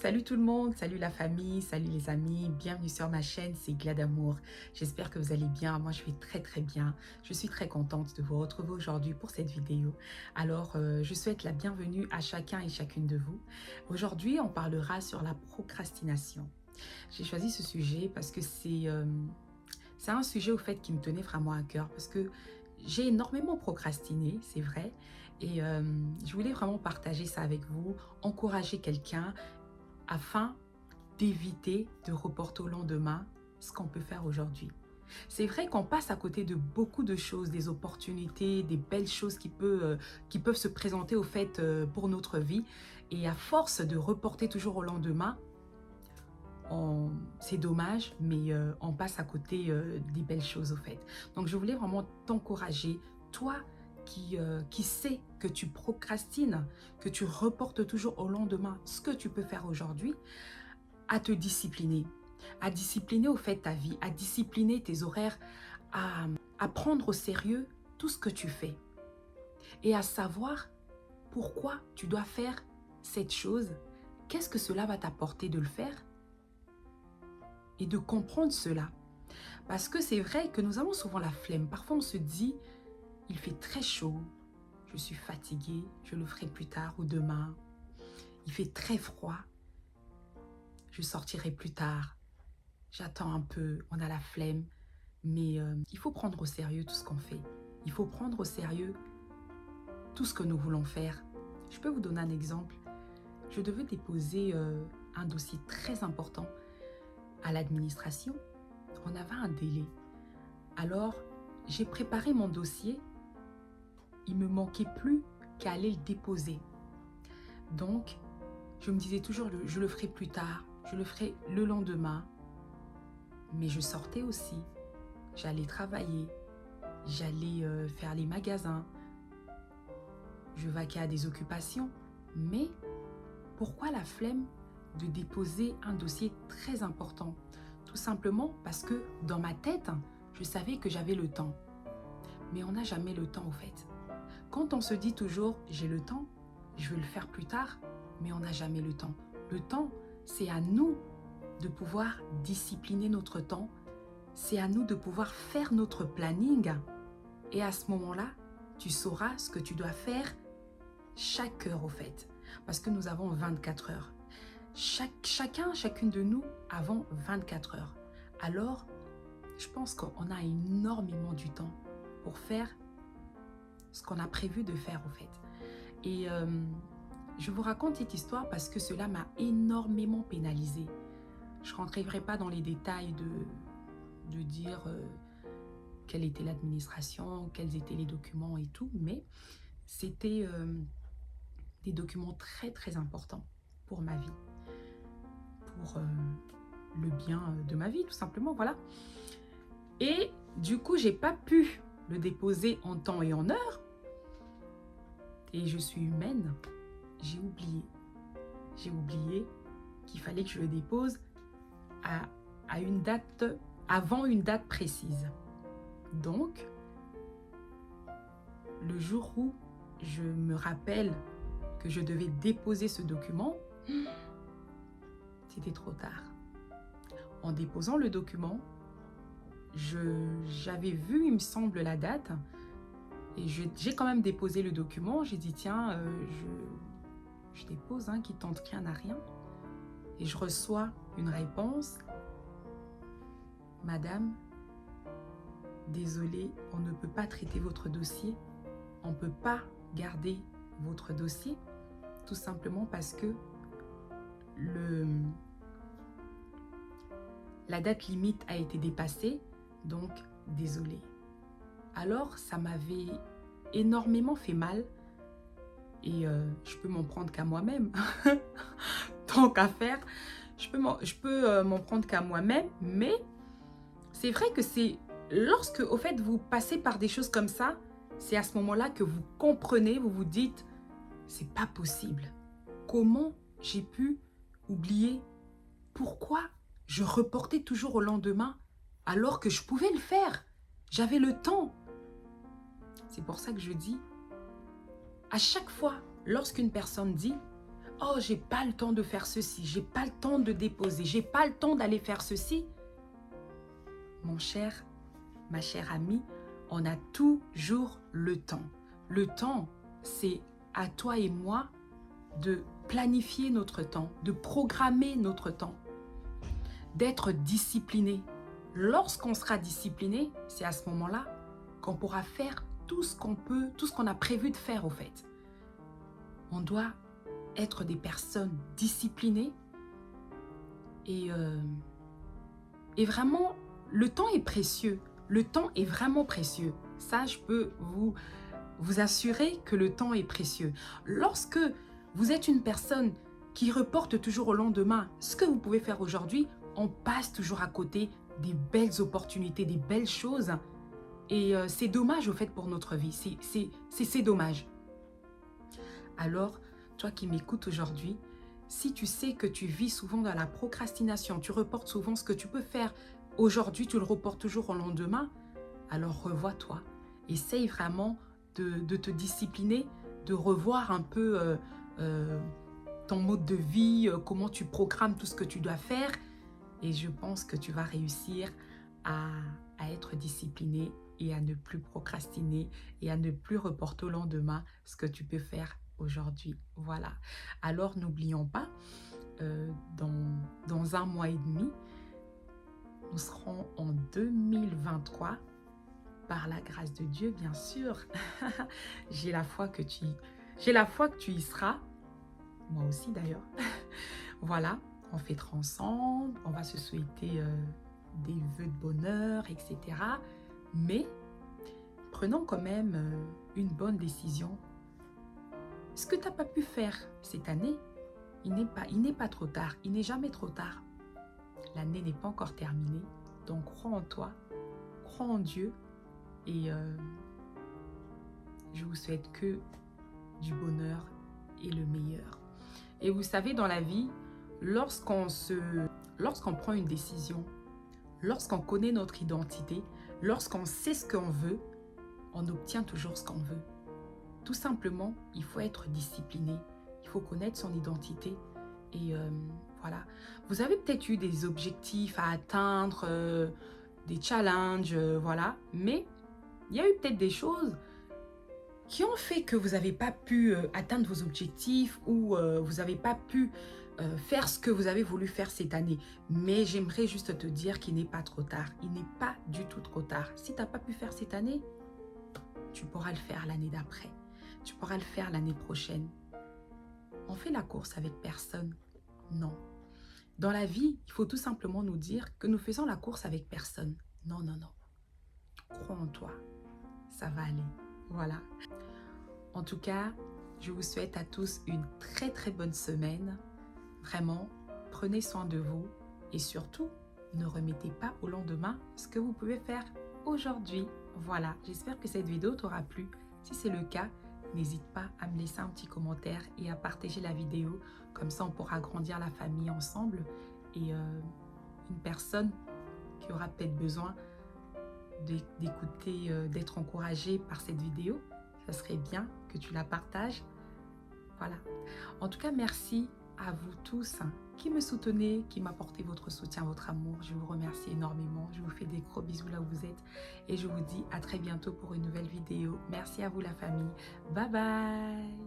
Salut tout le monde, salut la famille, salut les amis, bienvenue sur ma chaîne, c'est Gladamour. J'espère que vous allez bien, moi je vais très bien. Je suis très contente de vous retrouver aujourd'hui pour cette vidéo. Alors, je souhaite la bienvenue à chacun et chacune de vous. Aujourd'hui, on parlera sur la procrastination. J'ai choisi ce sujet parce que c'est un sujet au fait qui me tenait vraiment à cœur parce que j'ai énormément procrastiné, c'est vrai. Et je voulais vraiment partager ça avec vous, encourager quelqu'un afin d'éviter de reporter au lendemain ce qu'on peut faire aujourd'hui. C'est vrai qu'on passe à côté de beaucoup de choses, des opportunités, des belles choses qui peuvent se présenter au fait pour notre vie. Et à force de reporter toujours au lendemain, c'est dommage, mais on passe à côté des belles choses au fait. Donc je voulais vraiment t'encourager, toi qui sais que tu procrastines, que tu reportes toujours au lendemain ce que tu peux faire aujourd'hui, à te discipliner, au fait ta vie, à discipliner tes horaires, à prendre au sérieux tout ce que tu fais et à savoir pourquoi tu dois faire cette chose, qu'est-ce que cela va t'apporter de le faire et de comprendre cela. Parce que c'est vrai que nous avons souvent la flemme. Parfois on se dit, il fait très chaud, je suis fatiguée, je le ferai plus tard ou demain. Il fait très froid, je sortirai plus tard. J'attends un peu, on a la flemme. Mais il faut prendre au sérieux tout ce qu'on fait. Il faut prendre au sérieux tout ce que nous voulons faire. Je peux vous donner un exemple. Je devais déposer un dossier très important à l'administration. On avait un délai. Alors, j'ai préparé mon dossier. Il ne me manquait plus qu'à aller le déposer. Donc, je me disais toujours, je le ferai plus tard. Je le ferai le lendemain. Mais je sortais aussi. J'allais travailler. J'allais faire les magasins. Je vaquais à des occupations. Mais pourquoi la flemme de déposer un dossier très important? Tout simplement parce que dans ma tête, je savais que j'avais le temps. Mais on n'a jamais le temps au fait. Quand on se dit toujours « j'ai le temps, je vais le faire plus tard », mais on n'a jamais le temps. Le temps, c'est à nous de pouvoir discipliner notre temps. C'est à nous de pouvoir faire notre planning. Et à ce moment-là, tu sauras ce que tu dois faire chaque heure au fait. Parce que nous avons 24 heures. Chacune de nous avons 24 heures. Alors, je pense qu'on a énormément du temps pour faire ce qu'on a prévu de faire au fait. Et je vous raconte cette histoire parce que cela m'a énormément pénalisée. Je ne rentrerai pas dans les détails de dire quelle était l'administration, quels étaient les documents et tout, mais c'était des documents très importants pour ma vie, pour le bien de ma vie tout simplement, voilà. Et du coup, j'ai pas pu le déposer en temps et en heure. Et je suis humaine, j'ai oublié. J'ai oublié qu'il fallait que je le dépose à une date, avant une date précise. Donc, le jour où je me rappelle que je devais déposer ce document, c'était trop tard. En déposant le document, j'avais vu, il me semble, la date. Et j'ai quand même déposé le document. J'ai dit, tiens, je dépose, qui tente rien à rien. Et je reçois une réponse. Madame, désolée, on ne peut pas traiter votre dossier. On ne peut pas garder votre dossier. Tout simplement parce que la date limite a été dépassée. Donc, désolée. Alors, ça m'avait énormément fait mal et je peux m'en prendre qu'à moi-même. Tant qu'à faire, je peux m'en prendre qu'à moi-même, mais c'est vrai que c'est lorsque, au fait, vous passez par des choses comme ça, c'est à ce moment-là que vous comprenez, vous vous dites, c'est pas possible. Comment j'ai pu oublier? Pourquoi je reportais toujours au lendemain alors que je pouvais le faire? J'avais le temps. C'est pour ça que je dis, à chaque fois, lorsqu'une personne dit Oh, j'ai pas le temps de faire ceci, j'ai pas le temps de déposer, j'ai pas le temps d'aller faire ceci. Mon cher, ma chère amie, on a toujours le temps. Le temps, c'est à toi et moi de planifier notre temps, de programmer notre temps, d'être discipliné. Lorsqu'on sera discipliné, c'est à ce moment-là qu'on pourra faire tout ce qu'on peut, tout ce qu'on a prévu de faire au fait. On doit être des personnes disciplinées et vraiment, le temps est précieux. Le temps est vraiment précieux. Ça, je peux vous assurer que le temps est précieux. Lorsque vous êtes une personne qui reporte toujours au lendemain ce que vous pouvez faire aujourd'hui, on passe toujours à côté des belles opportunités, des belles choses. Et c'est dommage au fait pour notre vie. C'est dommage. Alors, toi qui m'écoutes aujourd'hui, si tu sais que tu vis souvent dans la procrastination, tu reportes souvent ce que tu peux faire aujourd'hui, tu le reportes toujours au lendemain, alors revois-toi. Essaye vraiment de te discipliner, de revoir un peu ton mode de vie, comment tu programmes tout ce que tu dois faire. Et je pense que tu vas réussir à être discipliné et à ne plus procrastiner et à ne plus reporter au lendemain ce que tu peux faire aujourd'hui. Voilà. Alors, n'oublions pas, dans un mois et demi, nous serons en 2023. Par la grâce de Dieu, bien sûr. J'ai la foi que tu y seras. Moi aussi, d'ailleurs. Voilà. On fêtera ensemble. On va se souhaiter des vœux de bonheur, etc. Mais prenons quand même une bonne décision. Ce que tu n'as pas pu faire cette année, il n'est pas trop tard. Il n'est jamais trop tard. L'année n'est pas encore terminée. Donc, crois en toi. Crois en Dieu. Et je vous souhaite que du bonheur et le meilleur. Et vous savez, dans la vie, lorsqu'on prend une décision, lorsqu'on connaît notre identité, lorsqu'on sait ce qu'on veut, on obtient toujours ce qu'on veut. Tout simplement, il faut être discipliné. Il faut connaître son identité. Et voilà. Vous avez peut-être eu des objectifs à atteindre, des challenges, voilà. Mais il y a eu peut-être des choses qui ont fait que vous n'avez pas pu atteindre vos objectifs ou vous n'avez pas pu faire ce que vous avez voulu faire cette année. Mais j'aimerais juste te dire qu'il n'est pas trop tard. Il n'est pas du tout trop tard. Si tu n'as pas pu faire cette année, tu pourras le faire l'année d'après. Tu pourras le faire l'année prochaine. On fait la course avec personne. Non. Dans la vie, il faut tout simplement nous dire que nous faisons la course avec personne. Non, non, non. Crois en toi. Ça va aller. Voilà. En tout cas, je vous souhaite à tous une très très bonne semaine. Vraiment, prenez soin de vous et surtout, ne remettez pas au lendemain ce que vous pouvez faire aujourd'hui. Voilà, j'espère que cette vidéo t'aura plu. Si c'est le cas, n'hésite pas à me laisser un petit commentaire et à partager la vidéo. Comme ça, on pourra agrandir la famille ensemble. Et une personne qui aura peut-être besoin d'écouter, d'être encouragée par cette vidéo, ça serait bien que tu la partages. Voilà. En tout cas, merci à vous tous qui me soutenez, qui m'apportez votre soutien, votre amour. Je vous remercie énormément. Je vous fais des gros bisous là où vous êtes. Et je vous dis à très bientôt pour une nouvelle vidéo. Merci à vous la famille. Bye bye.